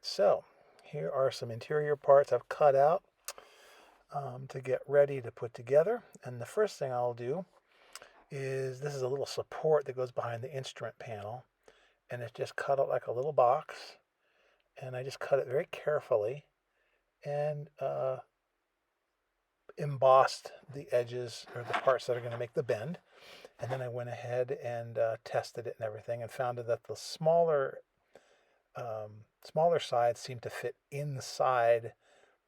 So here are some interior parts I've cut out to get ready to put together. And the first thing I'll do is this is a little support that goes behind the instrument panel. And it's just cut out like a little box. And I just cut it very carefully and embossed the edges or the parts that are going to make the bend. And then I went ahead and tested it and everything and found that the smaller sides seem to fit inside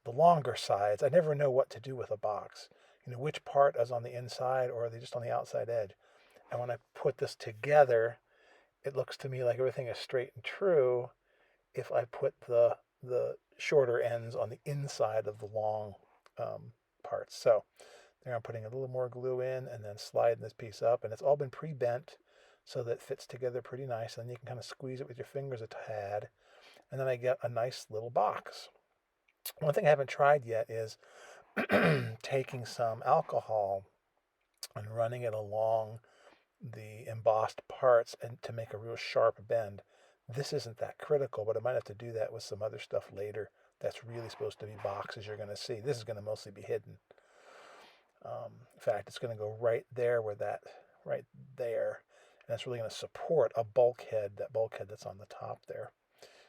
the longer sides. I never know what to do with a box. Which part is on the inside or are they just on the outside edge? And when I put this together, it looks to me like everything is straight and true if I put the shorter ends on the inside of the long parts. So there I'm putting a little more glue in and then sliding this piece up, and it's all been pre-bent so that it fits together pretty nice. And then you can kind of squeeze it with your fingers a tad, and then I get a nice little box. One thing I haven't tried yet is taking some alcohol and running it along the embossed parts and to make a real sharp bend. This isn't that critical, but I might have to do that with some other stuff later that's really supposed to be boxes you're going to see. This is going to mostly be hidden. In fact, it's going to go right there right there. And it's really going to support a bulkhead, that bulkhead that's on the top there.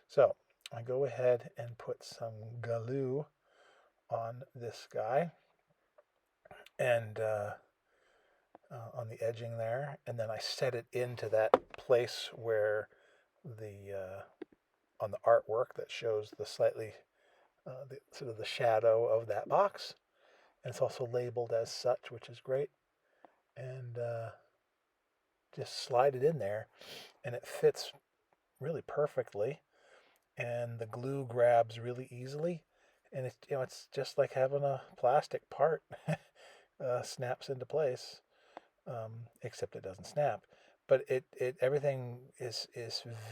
So I go ahead and put some glue on this guy and on the edging there, and then I set it into that place where on the artwork that shows the slightly the sort of the shadow of that box, and it's also labeled as such, which is great. And just slide it in there, and it fits really perfectly, and the glue grabs really easily, and it's just like having a plastic part snaps into place, except it doesn't snap. But it everything is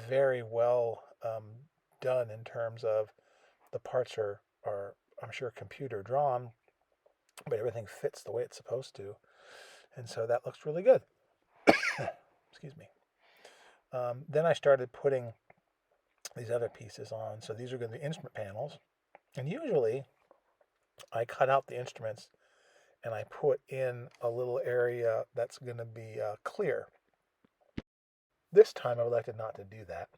very well done in terms of the parts are I'm sure computer drawn, but everything fits the way it's supposed to, and so that looks really good. Excuse me. Then I started putting these other pieces on. So these are going to be instrument panels, and usually I cut out the instruments and I put in a little area that's going to be clear. This time I would like not to do that.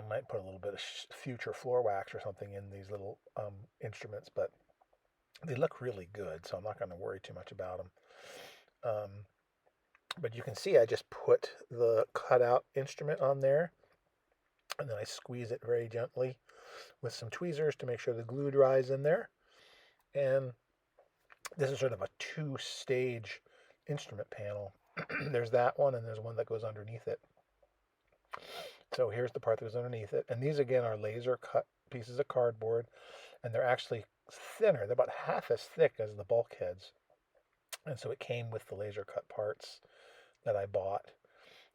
Might put a little bit of future floor wax or something in these little instruments, but they look really good, so I'm not going to worry too much about them. But you can see I just put the cutout instrument on there, and then I squeeze it very gently with some tweezers to make sure the glue dries in there. And this is sort of a two-stage instrument panel. There's that one, and there's one that goes underneath it. So here's the part that goes underneath it. And these, again, are laser cut pieces of cardboard, and they're actually thinner. They're about half as thick as the bulkheads. And so it came with the laser cut parts that I bought.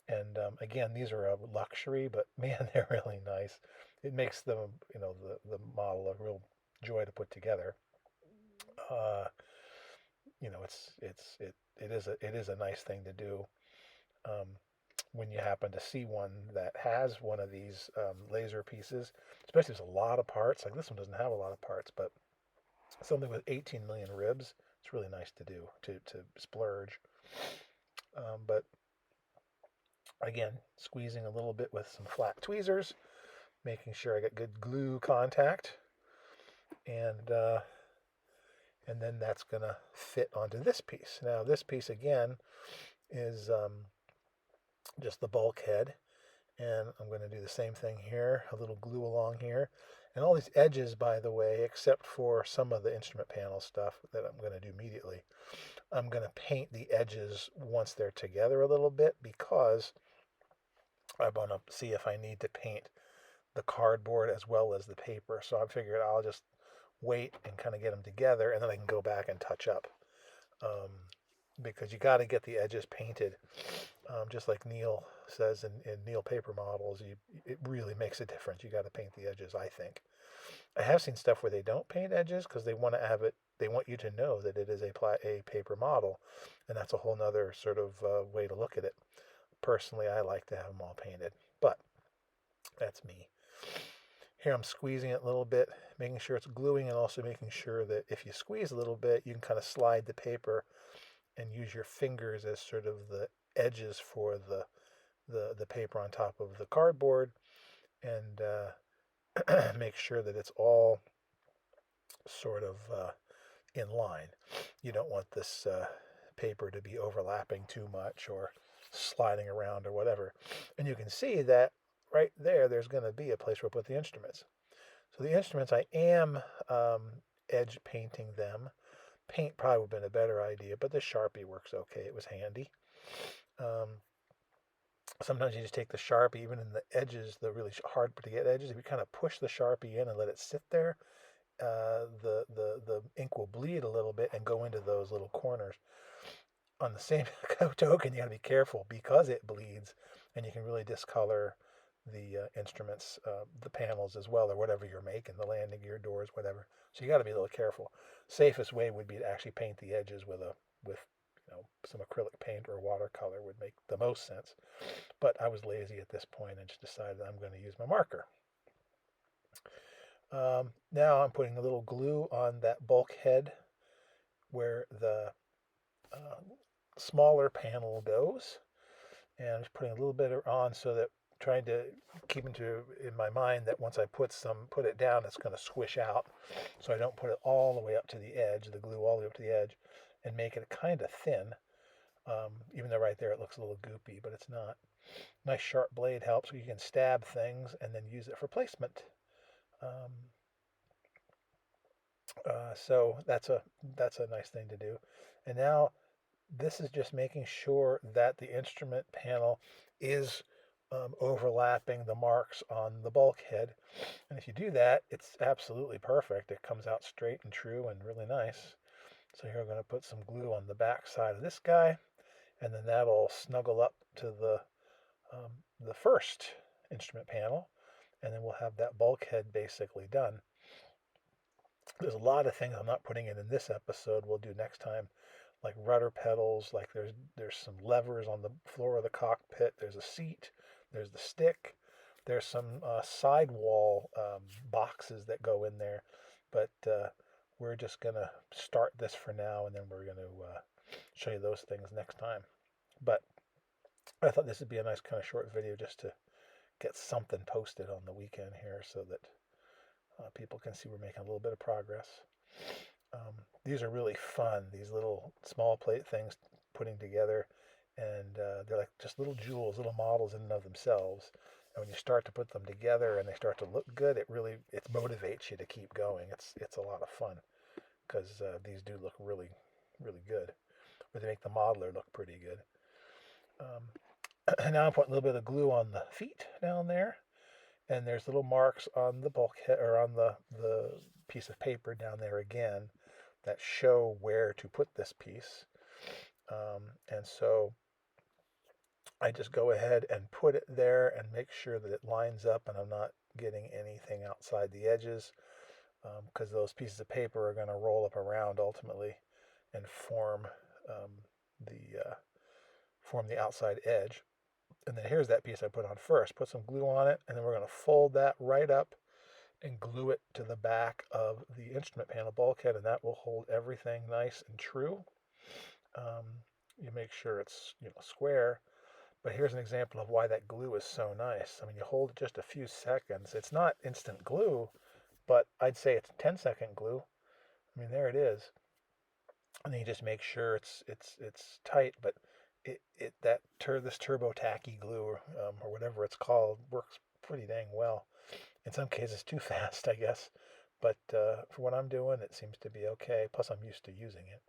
And again, these are a luxury, but man, they're really nice. It makes them, the model a real joy to put together. It is a nice thing to do when you happen to see one that has one of these laser pieces, especially if there's a lot of parts. Like this one doesn't have a lot of parts, but something with 18 million ribs, it's really nice to do to splurge. But again, squeezing a little bit with some flat tweezers, making sure I get good glue contact, and then that's going to fit onto this piece. Now this piece again is just the bulkhead, and I'm going to do the same thing here, a little glue along here. And all these edges, by the way, except for some of the instrument panel stuff that I'm going to do immediately, I'm going to paint the edges once they're together a little bit, because I want to see if I need to paint the cardboard as well as the paper. So I figured I'll just wait and kind of get them together, and then I can go back and touch up. Because you got to get the edges painted. Just like Neil says in Neil Paper Models, it really makes a difference. You got to paint the edges, I think. I have seen stuff where they don't paint edges because they want to have it. They want you to know that it is a paper model, and that's a whole nother sort of way to look at it. Personally, I like to have them all painted, but that's me. Here I'm squeezing it a little bit, making sure it's gluing, and also making sure that if you squeeze a little bit, you can kind of slide the paper and use your fingers as sort of the edges for the paper on top of the cardboard, and make sure that it's all sort of in line. You don't want this paper to be overlapping too much or sliding around or whatever. And you can see that right there, there's going to be a place where I put the instruments. So the instruments, I am edge painting them. Paint probably would have been a better idea, but the Sharpie works okay. It was handy. Um, Sometimes you just take the Sharpie, even in the edges, the really hard to get edges, if you kind of push the Sharpie in and let it sit there, the ink will bleed a little bit and go into those little corners. On the same token, you got to be careful because it bleeds, and you can really discolor the instruments, the panels as well, or whatever you're making, the landing gear doors, whatever. So you got to be a little careful. Safest way would be to actually paint the edges with some acrylic paint or watercolor would make the most sense. But I was lazy at this point and just decided I'm going to use my marker. Now I'm putting a little glue on that bulkhead where the uh, smaller panel goes, and I'm just putting a little bit on so that trying to keep in my mind that once I put it down, it's going to squish out, so I don't put it all the way up to the edge, the glue all the way up to the edge, and make it kind of thin. Even though right there it looks a little goopy, but it's not. Nice sharp blade helps, so you can stab things and then use it for placement. Um, so that's a nice thing to do. And now this is just making sure that the instrument panel is overlapping the marks on the bulkhead. And if you do that, it's absolutely perfect. It comes out straight and true and really nice. So here I'm going to put some glue on the back side of this guy, and then that'll snuggle up to the first instrument panel, and then we'll have that bulkhead basically done. There's a lot of things I'm not putting in this episode. We'll do next time, like rudder pedals. Like there's some levers on the floor of the cockpit. There's a seat. There's the stick. There's some sidewall boxes that go in there. But we're just gonna start this for now, and then we're gonna show you those things next time. But I thought this would be a nice kind of short video just to get something posted on the weekend here, so that people can see we're making a little bit of progress. These are really fun, these little small plate things putting together, and they're like just little jewels, little models in and of themselves. And when you start to put them together and they start to look good, it motivates you to keep going. It's a lot of fun because these do look really, really good. Or they make the modeler look pretty good. And now I'm putting a little bit of glue on the feet down there. And there's little marks on the bulkhead or on the piece of paper down there again that show where to put this piece. And so I just go ahead and put it there and make sure that it lines up and I'm not getting anything outside the edges, because those pieces of paper are going to roll up around ultimately and form the outside edge. And then here's that piece I put on first. Put some glue on it, and then we're going to fold that right up and glue it to the back of the instrument panel bulkhead, and that will hold everything nice and true. You make sure it's square. But here's an example of why that glue is so nice. I mean, you hold it just a few seconds. It's not instant glue, but I'd say it's 10-second glue. I mean, there it is. And then you just make sure it's tight, but this turbo tacky glue or whatever it's called works pretty dang well. In some cases too fast, I guess, but for what I'm doing, it seems to be okay. Plus, I'm used to using it,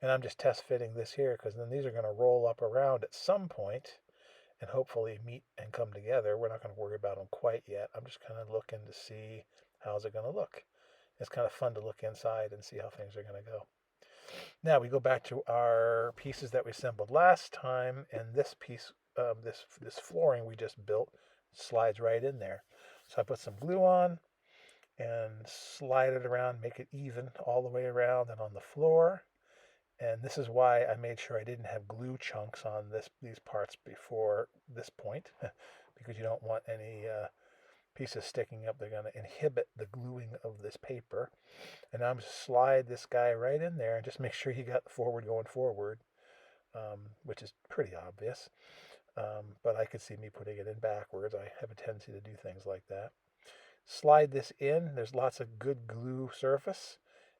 and I'm just test fitting this here because then these are going to roll up around at some point and hopefully meet and come together. We're not going to worry about them quite yet. I'm just kind of looking to see how's it going to look. It's kind of fun to look inside and see how things are going to go. Now we go back to our pieces that we assembled last time, and this piece, this flooring we just built, slides right in there. So I put some glue on and slide it around, make it even all the way around and on the floor. And this is why I made sure I didn't have glue chunks on these parts before this point, because you don't want any pieces sticking up. They're going to inhibit the gluing of this paper. And I'm just slide this guy right in there and just make sure you got forward going forward, which is pretty obvious. But I could see me putting it in backwards. I have a tendency to do things like that. Slide this in. There's lots of good glue surface.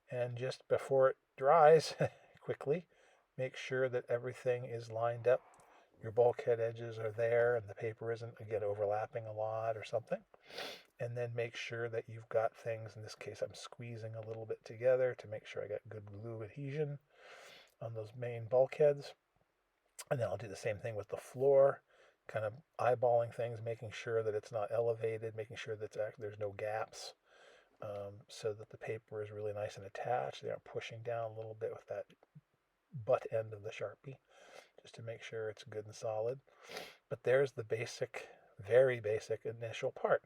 And just before it dries quickly, make sure that everything is lined up. Your bulkhead edges are there and the paper isn't, again, overlapping a lot or something. And then make sure that you've got things, in this case I'm squeezing a little bit together to make sure I got good glue adhesion on those main bulkheads. And then I'll do the same thing with the floor, kind of eyeballing things, making sure that it's not elevated, making sure that there's no gaps, so that the paper is really nice and attached. They aren't pushing down a little bit with that butt end of the Sharpie, just to make sure it's good and solid. But there's the basic, very basic initial part.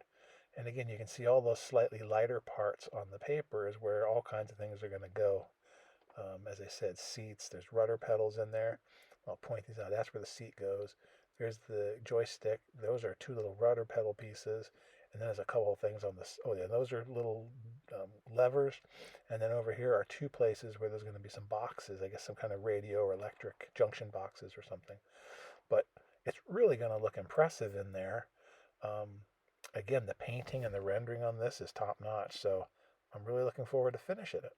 And again, you can see all those slightly lighter parts on the paper is where all kinds of things are going to go. As I said, seats, there's rudder pedals in there. I'll point these out. That's where the seat goes. There's the joystick. Those are two little rudder pedal pieces. And then there's a couple of things on this. Oh, yeah, those are little levers. And then over here are two places where there's going to be some boxes, I guess some kind of radio or electric junction boxes or something. But it's really going to look impressive in there. Again, the painting and the rendering on this is top notch. So I'm really looking forward to finishing it.